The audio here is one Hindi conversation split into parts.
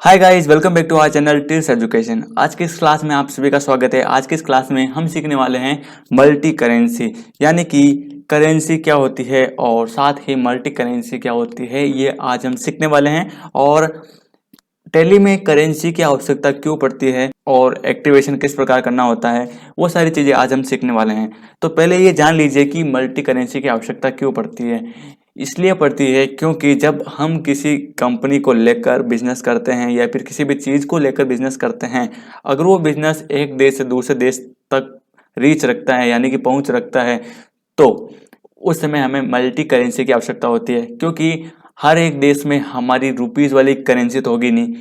Hi guys, welcome back to our channel Tills education. आज की इस क्लास में आप सभी का स्वागत है। आज की इस क्लास में हम सीखने वाले हैं मल्टी करेंसी, यानी कि करेंसी क्या होती है और साथ ही मल्टी करेंसी क्या होती है, ये आज हम सीखने वाले हैं। और टैली में करेंसी की आवश्यकता क्यों पड़ती है और एक्टिवेशन किस प्रकार करना होता है, वो सारी चीज़ें आज हम सीखने वाले हैं। तो पहले ये जान लीजिए कि मल्टी करेंसी की आवश्यकता क्यों पड़ती है। इसलिए पड़ती है क्योंकि जब हम किसी कंपनी को लेकर बिजनेस करते हैं या फिर किसी भी चीज़ को लेकर बिजनेस करते हैं, अगर वो बिजनेस एक देश से दूसरे देश तक रीच रखता है, यानी कि पहुंच रखता है, तो उस समय हमें मल्टी करेंसी की आवश्यकता होती है। क्योंकि हर एक देश में हमारी रुपीज़ वाली करेंसी तो होगी नहीं,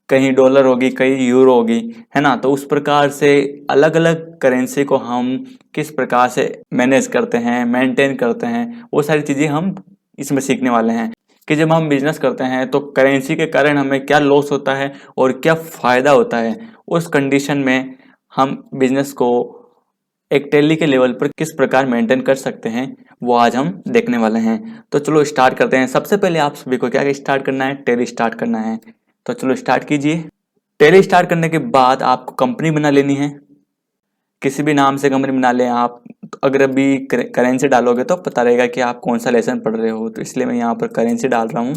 कहीं डॉलर होगी, कहीं यूरो होगी, है ना। तो उस प्रकार से अलग अलग करेंसी को हम किस प्रकार से मैनेज करते हैं, मेंटेन करते हैं, वो सारी चीज़ें हम इसमें सीखने वाले हैं। कि जब हम बिजनेस करते हैं तो करेंसी के कारण हमें क्या लॉस होता है और क्या फ़ायदा होता है, उस कंडीशन में हम बिजनेस को एक टैली के लेवल पर किस प्रकार मेंटेन कर सकते हैं, वो आज हम देखने वाले हैं। तो चलो स्टार्ट करते हैं। सबसे पहले आप सभी को क्या स्टार्ट करना है, टैली स्टार्ट करना है। तो चलो स्टार्ट कीजिए। टैली स्टार्ट करने के बाद आपको कंपनी बना लेनी है। किसी भी नाम से कंपनी बना लें आप। तो अगर अभी करेंसी डालोगे तो पता रहेगा कि आप कौन सा लेसन पढ़ रहे हो, तो इसलिए मैं यहाँ पर करेंसी डाल रहा हूँ।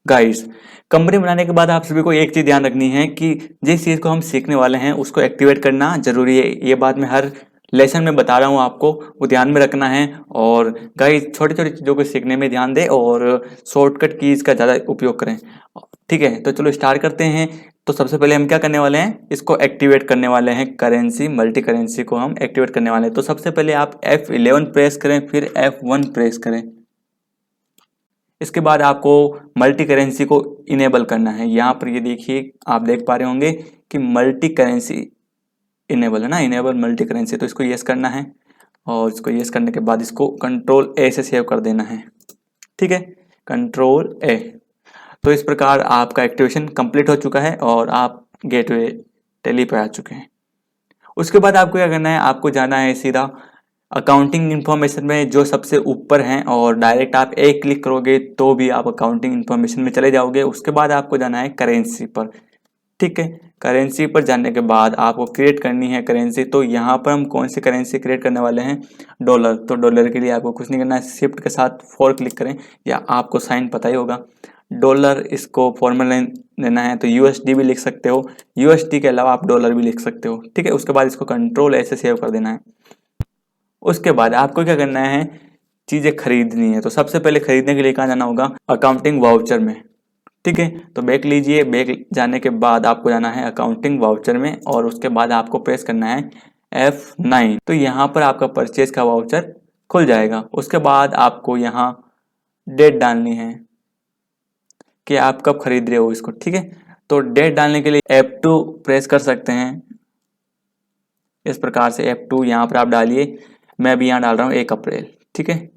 गाइस, कंपनी बनाने के बाद आप सभी को एक चीज ध्यान रखनी है कि जिस चीज को हम सीखने वाले हैं उसको एक्टिवेट करना जरूरी है। ये बात मैं हर लेसन में बता रहा हूँ आपको, वो ध्यान में रखना है। और गाइस, छोटी छोटी चीजों को सीखने में ध्यान दें और शॉर्टकट कीज का ज्यादा उपयोग करें। ठीक है, तो चलो स्टार्ट करते हैं। तो सबसे पहले हम क्या करने वाले हैं, इसको एक्टिवेट करने वाले हैं। करेंसी, मल्टी करेंसी को हम एक्टिवेट करने वाले हैं। तो सबसे पहले आप F11 प्रेस करें, फिर F1 प्रेस करें। इसके बाद आपको मल्टी करेंसी को इनेबल करना है। यहाँ पर ये देखिए, आप देख पा रहे होंगे कि मल्टी करेंसी इनेबल है ना, इनेबल मल्टी करेंसी। तो इसको यस करना है और इसको यस करने के बाद इसको कंट्रोल ए से सेव कर देना है। ठीक है, कंट्रोल ए। तो इस प्रकार आपका एक्टिवेशन कंप्लीट हो चुका है और आप गेटवे टैली पे आ चुके हैं। उसके बाद आपको क्या करना है, आपको जाना है सीधा अकाउंटिंग इन्फॉर्मेशन में, जो सबसे ऊपर हैं, और डायरेक्ट आप एक क्लिक करोगे तो भी आप अकाउंटिंग इन्फॉर्मेशन में चले जाओगे। उसके बाद आपको जाना है करेंसी पर। ठीक है, करेंसी पर जाने के बाद आपको क्रिएट करनी है करेंसी। तो यहाँ पर हम कौन सी करेंसी क्रिएट करने वाले हैं, डॉलर। तो डॉलर के लिए आपको कुछ नहीं करना है, शिफ्ट के साथ 4 क्लिक करें, या आपको साइन पता ही होगा डॉलर। इसको फॉर्मूला लेना है तो यूएसडी भी लिख सकते हो, यूएसडी के अलावा आप डॉलर भी लिख सकते हो। ठीक है, उसके बाद इसको कंट्रोल ऐसे सेव कर देना है। उसके बाद आपको क्या करना है, चीज़ें खरीदनी है। तो सबसे पहले खरीदने के लिए कहाँ जाना होगा, अकाउंटिंग वाउचर में। ठीक है, तो बैक लीजिए। बैक जाने के बाद आपको जाना है अकाउंटिंग वाउचर में और उसके बाद आपको प्रेस करना है F9। तो यहाँ पर आपका परचेज का वाउचर खुल जाएगा। उसके बाद आपको यहाँ डेट डालनी है कि आप कब खरीद रहे हो इसको। ठीक है, तो डेट डालने के लिए F2 प्रेस कर सकते हैं। इस प्रकार से F2 यहाँ पर आप डालिए। मैं अभी यहाँ डाल रहा हूँ 1 अप्रैल। ठीक है,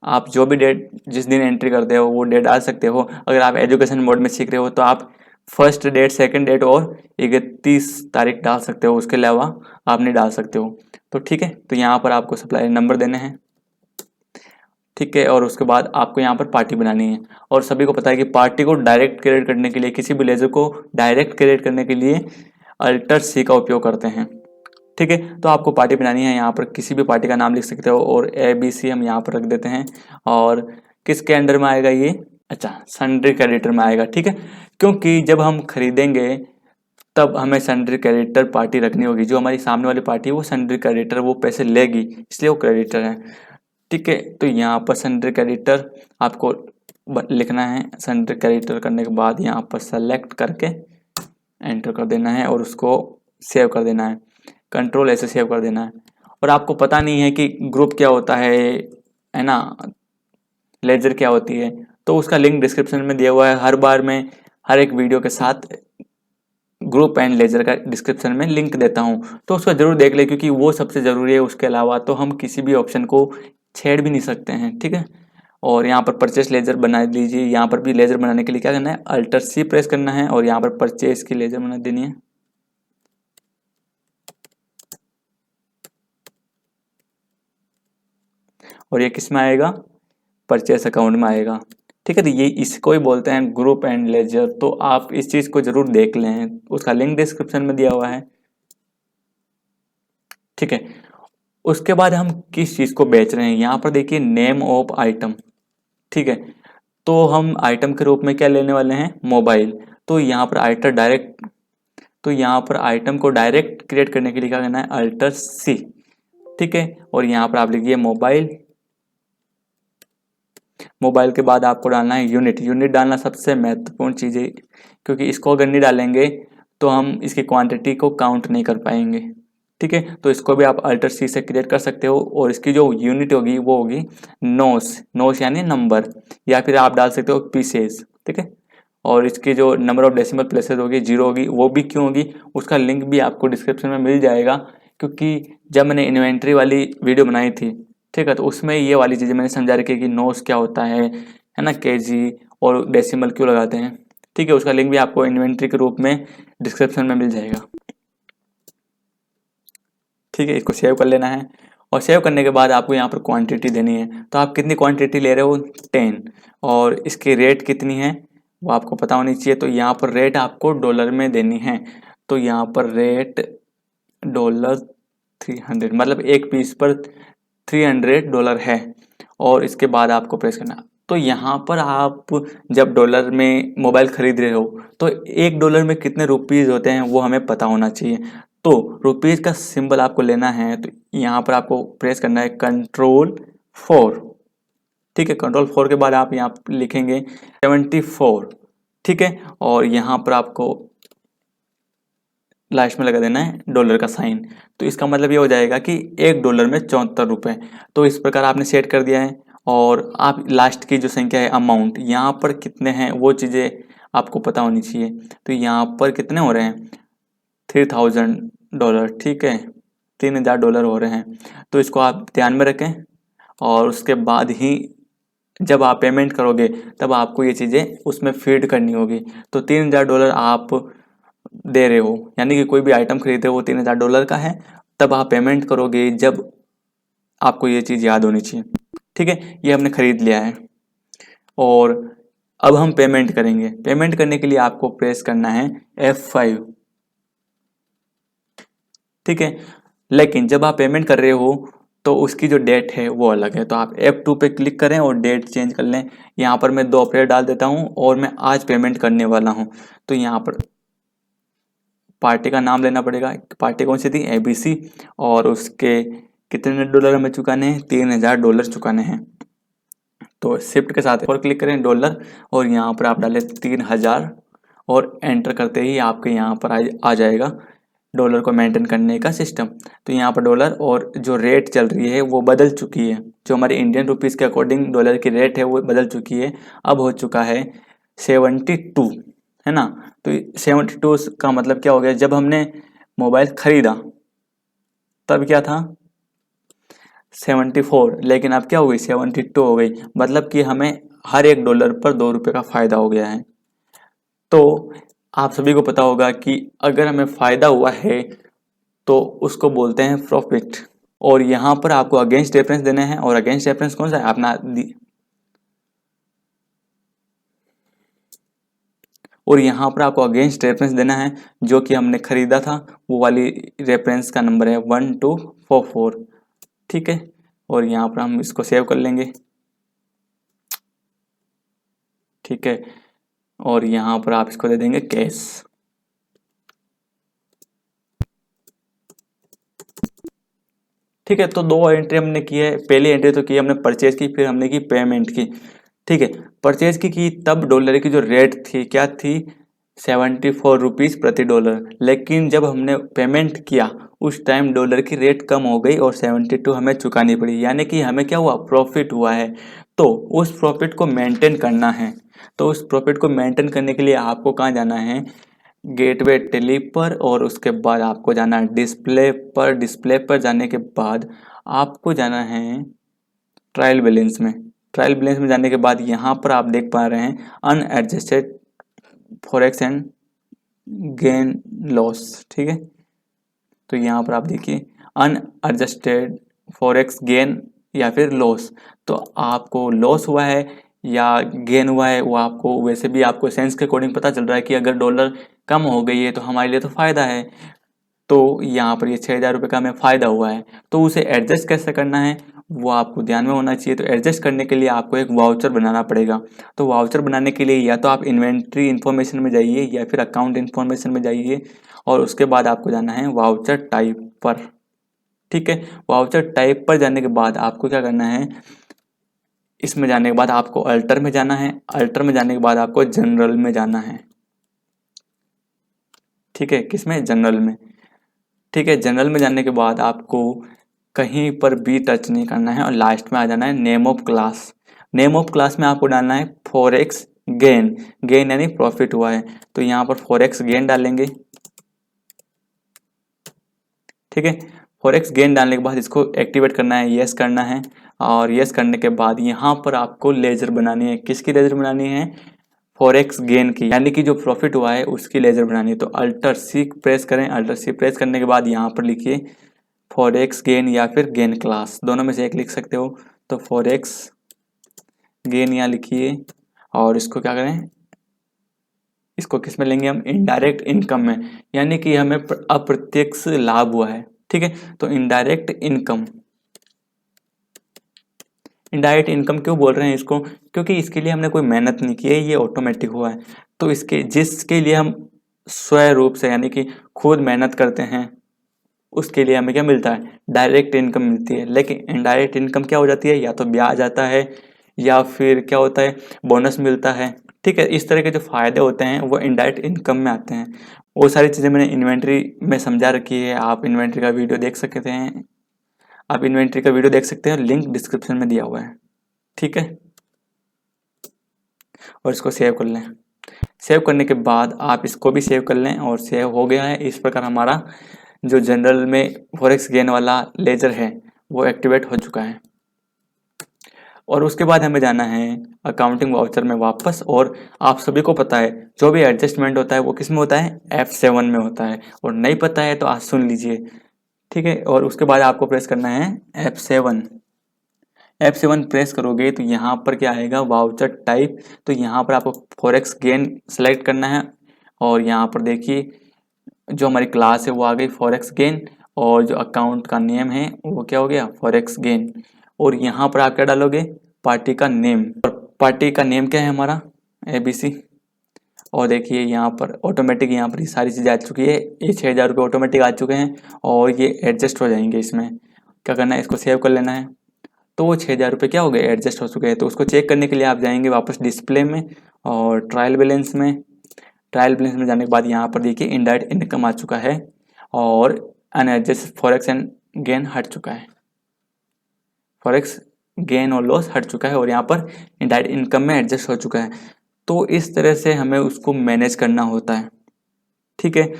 आप जो भी डेट जिस दिन एंट्री करते हो वो डेट डाल सकते हो। अगर आप एजुकेशन मोड में सीख रहे हो तो आप फर्स्ट डेट, सेकंड डेट और 31 तारीख डाल सकते हो, उसके अलावा आप नहीं डाल सकते हो। तो ठीक है, तो यहाँ पर आपको सप्लायर नंबर देने हैं। ठीक है, और उसके बाद आपको यहाँ पर पार्टी बनानी है। और सभी को पता है कि पार्टी को डायरेक्ट क्रिएट करने के लिए, किसी भी लेजर को डायरेक्ट क्रिएट करने के लिए अल्टर सी का उपयोग करते हैं। ठीक है, तो आपको पार्टी बनानी है। यहाँ पर किसी भी पार्टी का नाम लिख सकते हो और ABC हम यहाँ पर रख देते हैं। और किसके अंडर में आएगा ये, अच्छा, सन्ड्री क्रेडिटर में आएगा। ठीक है, क्योंकि जब हम खरीदेंगे तब हमें सन्ड्री क्रेडिटर पार्टी रखनी होगी। जो हमारी सामने वाली पार्टी है वो सन्ड्री क्रेडिटर वो पैसे लेगी, इसलिए वो क्रेडिटर है। ठीक है, तो यहाँ पर सन्ड्री क्रेडिटर आपको लिखना है। सन्ड्री क्रेडिटर करने के बाद यहाँ पर सेलेक्ट करके एंटर कर देना है और उसको सेव कर देना है। कंट्रोल ऐसे सेव कर देना है। और आपको पता नहीं है कि ग्रुप क्या होता है ना, लेजर क्या होती है, तो उसका लिंक डिस्क्रिप्शन में दिया हुआ है। हर बार मैं हर एक वीडियो के साथ ग्रुप एंड लेजर का डिस्क्रिप्शन में लिंक देता हूँ, तो उसको जरूर देख ले, क्योंकि वो सबसे ज़रूरी है। उसके अलावा तो हम किसी भी ऑप्शन को छेड़ भी नहीं सकते हैं। ठीक है, और यहाँ पर परचेस लेजर बना लीजिए। यहाँ पर भी लेजर बनाने के लिए क्या करना है, अल्टर C प्रेस करना है और यहाँ पर परचेस की लेजर बना देनी है। और ये किस में आएगा, परचेस अकाउंट में आएगा। ठीक है, तो ये इसको ही बोलते हैं ग्रुप एंड लेजर। तो आप इस चीज़ को जरूर देख लें, उसका लिंक डिस्क्रिप्शन में दिया हुआ है। ठीक है, उसके बाद हम किस चीज़ को बेच रहे हैं, यहाँ पर देखिए नेम ऑफ आइटम। ठीक है, तो हम आइटम के रूप में क्या लेने वाले हैं, मोबाइल। तो यहाँ पर आइटम को डायरेक्ट क्रिएट करने के लिए क्या करना है, अल्टर सी। ठीक है, और यहाँ पर आप लिखिए मोबाइल। मोबाइल के बाद आपको डालना है यूनिट। यूनिट डालना सबसे महत्वपूर्ण चीज़ है, क्योंकि इसको अगर नहीं डालेंगे तो हम इसकी क्वांटिटी को काउंट नहीं कर पाएंगे। ठीक है, तो इसको भी आप अल्टर सी से क्रिएट कर सकते हो, और इसकी जो यूनिट होगी वो होगी नोस। नोस यानी नंबर, या फिर आप डाल सकते हो पीसेस। ठीक है, और इसकी जो नंबर ऑफ डेसिमल प्लेसेस होगी 0 होगी। वो भी क्यों होगी, उसका लिंक भी आपको डिस्क्रिप्शन में मिल जाएगा, क्योंकि जब मैंने इन्वेंट्री वाली वीडियो बनाई थी, ठीक है, तो उसमें ये वाली चीज़ें मैंने समझा रखी कि नोस क्या होता है ना, केजी और डेसिमल क्यों लगाते हैं। ठीक है, उसका लिंक भी आपको इन्वेंट्री के रूप में डिस्क्रिप्शन में मिल जाएगा। ठीक है, इसको सेव कर लेना है, और सेव करने के बाद आपको यहाँ पर क्वांटिटी देनी है। तो आप कितनी क्वांटिटी ले रहे हो, 10, और इसकी रेट कितनी है वो आपको पता होनी चाहिए। तो यहाँ पर रेट आपको डॉलर में देनी है। तो यहाँ पर रेट $300, मतलब एक पीस पर $300 है, और इसके बाद आपको प्रेस करना। तो यहाँ पर आप जब डॉलर में मोबाइल खरीद रहे हो तो $1 में कितने रुपीज़ होते हैं वो हमें पता होना चाहिए। तो रुपीज़ का सिंबल आपको लेना है, तो यहाँ पर आपको प्रेस करना है Ctrl+4। ठीक है, Ctrl+4 के बाद आप यहाँ लिखेंगे 74। ठीक है, और यहाँ पर आपको लास्ट में लगा देना है डॉलर का साइन। तो इसका मतलब ये हो जाएगा कि $1 में 74 रुपये। तो इस प्रकार आपने सेट कर दिया है, और आप लास्ट की जो संख्या है अमाउंट, यहाँ पर कितने हैं वो चीज़ें आपको पता होनी चाहिए। तो यहाँ पर कितने हो रहे हैं, $3000। ठीक है, $3000 हो रहे हैं। तो इसको आप ध्यान में रखें, और उसके बाद ही जब आप पेमेंट करोगे तब आपको ये चीज़ें उसमें फीड करनी होगी। तो $3000 आप दे रहे हो, यानी कि कोई भी आइटम खरीद रहे हो वो $3000 का है, तब आप पेमेंट करोगे जब आपको ये चीज़ याद होनी चाहिए। ठीक है, ये हमने खरीद लिया है, और अब हम पेमेंट करेंगे। पेमेंट करने के लिए आपको प्रेस करना है F5। ठीक है, लेकिन जब आप पेमेंट कर रहे हो तो उसकी जो डेट है वो अलग है। तो आप F2 पे क्लिक करें और डेट चेंज कर लें। यहाँ पर मैं 2 अप्रैल डाल देता हूँ, और मैं आज पेमेंट करने वाला हूँ। तो यहाँ पर पार्टी का नाम लेना पड़ेगा। पार्टी कौन सी थी, ABC, और उसके कितने डॉलर हमें चुकाने हैं, $3000 चुकाने हैं। तो शिफ्ट के साथ और क्लिक करें डॉलर, और यहाँ पर आप डालें 3000, और एंटर करते ही आपके यहाँ पर आ जाएगा डॉलर को मेंटेन करने का सिस्टम। तो यहाँ पर डॉलर और जो रेट चल रही है वो बदल चुकी है। जो हमारे इंडियन रुपीज़ के अकॉर्डिंग डॉलर की रेट है वो बदल चुकी है। अब हो चुका है 72, है ना। तो 72 का मतलब क्या हो गया, जब हमने मोबाइल खरीदा तब क्या था 74, लेकिन अब क्या हो गई 72 हो गई। मतलब कि हमें हर $1 पर $2 का फ़ायदा हो गया है। तो आप सभी को पता होगा कि अगर हमें फ़ायदा हुआ है तो उसको बोलते हैं प्रॉफिट। और यहाँ पर आपको अगेंस्ट रेफरेंस देना है, और अगेंस्ट रेफरेंस कौन सा है अपना, और यहाँ पर आपको अगेंस्ट रेफरेंस देना है जो कि हमने खरीदा था, वो वाली रेफरेंस का नंबर है 1244। ठीक है, और यहाँ पर हम इसको सेव कर लेंगे। ठीक है, और यहाँ पर आप इसको दे देंगे कैश। ठीक है, तो 2 एंट्री हमने की है। पहली एंट्री तो की हमने परचेज की, फिर हमने की पेमेंट की। ठीक है, परचेज की तब डॉलर की जो रेट थी क्या थी, 74 रुपीज़ प्रति डॉलर। लेकिन जब हमने पेमेंट किया उस टाइम डॉलर की रेट कम हो गई और 72 हमें चुकानी पड़ी, यानी कि हमें क्या हुआ, प्रॉफिट हुआ है। तो उस प्रॉफिट को मेंटेन करना है। तो उस प्रॉफिट को मेंटेन करने के लिए आपको कहाँ जाना है, गेटवे टेली पर, और उसके बाद आपको जाना है डिस्प्ले पर। डिस्प्ले पर जाने के बाद आपको जाना है ट्रायल बैलेंस में। ट्रायल बैलेंस में जाने के बाद यहाँ पर आप देख पा रहे हैं unadjusted forex and gain loss. ठीक है, तो यहाँ पर आप देखिए अनएडजस्टेड फॉरेक्स गेन या फिर लॉस। तो आपको लॉस हुआ है या गेन हुआ है वो आपको वैसे भी आपको सेंस के अकॉर्डिंग पता चल रहा है कि अगर डॉलर कम हो गई है तो हमारे लिए तो फ़ायदा है। तो यहाँ पर ये 6,000 रुपये का हमें फ़ायदा हुआ है, तो उसे एडजस्ट कैसे करना है वो आपको ध्यान में होना चाहिए। तो एडजस्ट करने के लिए आपको एक वाउचर बनाना पड़ेगा। तो वाउचर बनाने के लिए या तो आप इन्वेंट्री इन्फॉर्मेशन में जाइए या फिर अकाउंट इन्फॉर्मेशन में जाइए और उसके बाद आपको जाना है वाउचर टाइप पर। ठीक है, वाउचर टाइप पर जाने के बाद आपको क्या करना है, इसमें जाने के बाद आपको अल्टर में जाना है। अल्टर में जाने के बाद आपको जनरल में जाना है। ठीक है, किसमें, जनरल में। ठीक है, जनरल में जाने के बाद आपको कहीं पर भी टच नहीं करना है और लास्ट में आ जाना है name of class. Name of class में आपको डालना है फॉरेक्स गेन। गेन यानी प्रॉफिट हुआ है, तो यहाँ पर फॉरेक्स गेन डालेंगे। ठीक है, फॉरेक्स गेन डालने के बाद इसको एक्टिवेट करना है, यस करना है। और यस करने के बाद यहाँ पर आपको लेजर बनानी है। किसकी लेजर बनानी है, फॉरेक्स गेन की, यानी कि जो प्रॉफिट हुआ है उसकी लेजर बनानी है। तो अल्टर सी प्रेस करें। अल्टर सी प्रेस करने के बाद यहाँ पर लिखिए फॉरेक्स गेन या फिर गेन क्लास, दोनों में से एक लिख सकते हो। तो फॉरेक्स गेन यहाँ लिखिए और इसको क्या करें, इसको किस में लेंगे हम, इनडायरेक्ट इनकम में, यानी कि हमें अप्रत्यक्ष लाभ हुआ है। ठीक है, तो इनडायरेक्ट इनकम। इनडायरेक्ट इनकम क्यों बोल रहे हैं इसको, क्योंकि इसके लिए हमने कोई मेहनत नहीं की है, ये ऑटोमेटिक हुआ है। तो इसके जिसके लिए हम स्वयं रूप से यानी कि खुद मेहनत करते हैं उसके लिए हमें क्या मिलता है, डायरेक्ट इनकम मिलती है। लेकिन इनडायरेक्ट इनकम क्या हो जाती है, या तो ब्याज आता है या फिर क्या होता है, बोनस मिलता है। ठीक है, इस तरह के जो फायदे होते हैं वो इनडायरेक्ट इनकम में आते हैं। वो सारी चीज़ें मैंने इन्वेंट्री में समझा रखी है, आप इन्वेंट्री का वीडियो देख सकते हैं। आप इन्वेंट्री का वीडियो देख सकते हैं, लिंक डिस्क्रिप्शन में दिया हुआ है। ठीक है, और इसको सेव कर लें। सेव करने के बाद आप इसको भी सेव कर लें और सेव हो गया है। इस प्रकार हमारा जो जनरल में फॉरेक्स गेन वाला लेजर है वो एक्टिवेट हो चुका है। और उसके बाद हमें जाना है अकाउंटिंग वाउचर में वापस। और आप सभी को पता है जो भी एडजस्टमेंट होता है वो किस में होता है, F7 में होता है। और नहीं पता है तो आज सुन लीजिए। ठीक है, और उसके बाद आपको प्रेस करना है F7। F7 प्रेस करोगे तो यहाँ पर क्या आएगा, वाउचर टाइप। तो यहाँ पर आपको फॉरेक्स गेन सेलेक्ट करना है और यहाँ पर देखिए जो हमारी क्लास है वो आ गई फॉरेक्स गेन, और जो अकाउंट का नेम है वो क्या हो गया, फॉरेक्स गेन। और यहाँ पर आप क्या डालोगे, पार्टी का नेम। और पार्टी का नेम क्या है हमारा, ABC। और देखिए यहाँ पर ऑटोमेटिक यहाँ पर ये सारी चीज़ें आ चुकी है। ये 6,000 रुपये ऑटोमेटिक आ चुके हैं और ये एडजस्ट हो जाएंगे। इसमें क्या करना है, इसको सेव कर लेना है। तो वो 6,000 रुपये क्या हो गए, एडजस्ट हो चुके हैं। तो उसको चेक करने के लिए आप जाएंगे वापस डिस्प्ले में और ट्रायल बैलेंस में। ट्रायल बैलेंस में जाने के बाद यहाँ पर देखिए इनडायरेक्ट इनकम आ चुका है और अनएडजस्ट फॉरेक्स एंड गेन हट चुका है। फॉरेक्स गेन और लॉस हट चुका है और यहाँ पर इनडायरेक्ट इनकम में एडजस्ट हो चुका है। तो इस तरह से हमें उसको मैनेज करना होता है। ठीक है,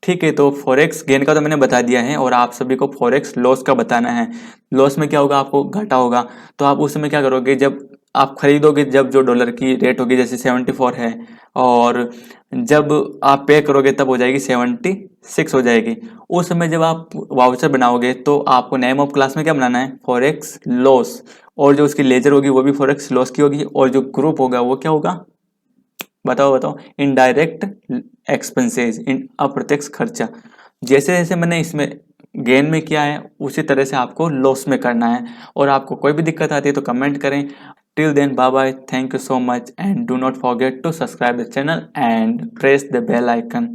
ठीक है, तो फॉरेक्स गेन का तो मैंने बता दिया है और आप सभी को फॉरेक्स लॉस का बताना है। लॉस में क्या होगा, आपको घाटा होगा। तो आप उस समय क्या करोगे, जब आप खरीदोगे, जब जो डॉलर की रेट होगी जैसे 74 है और जब आप पे करोगे तब हो जाएगी 76 हो जाएगी। उस समय जब आप वाउचर बनाओगे तो आपको नेम ऑफ क्लास में क्या बनाना है, फॉरेक्स लॉस। और जो उसकी लेजर होगी वो भी फॉरेक्स लॉस की होगी और जो ग्रुप होगा वो क्या होगा, बताओ बताओ, इनडायरेक्ट एक्सपेंसेस, इन अप्रत्यक्ष खर्चा। जैसे जैसे मैंने इसमें गेन में किया है उसी तरह से आपको लॉस में करना है। और आपको कोई भी दिक्कत आती है तो कमेंट करें। Till then bye bye, thank you so much and do not forget to subscribe the channel and press the bell icon.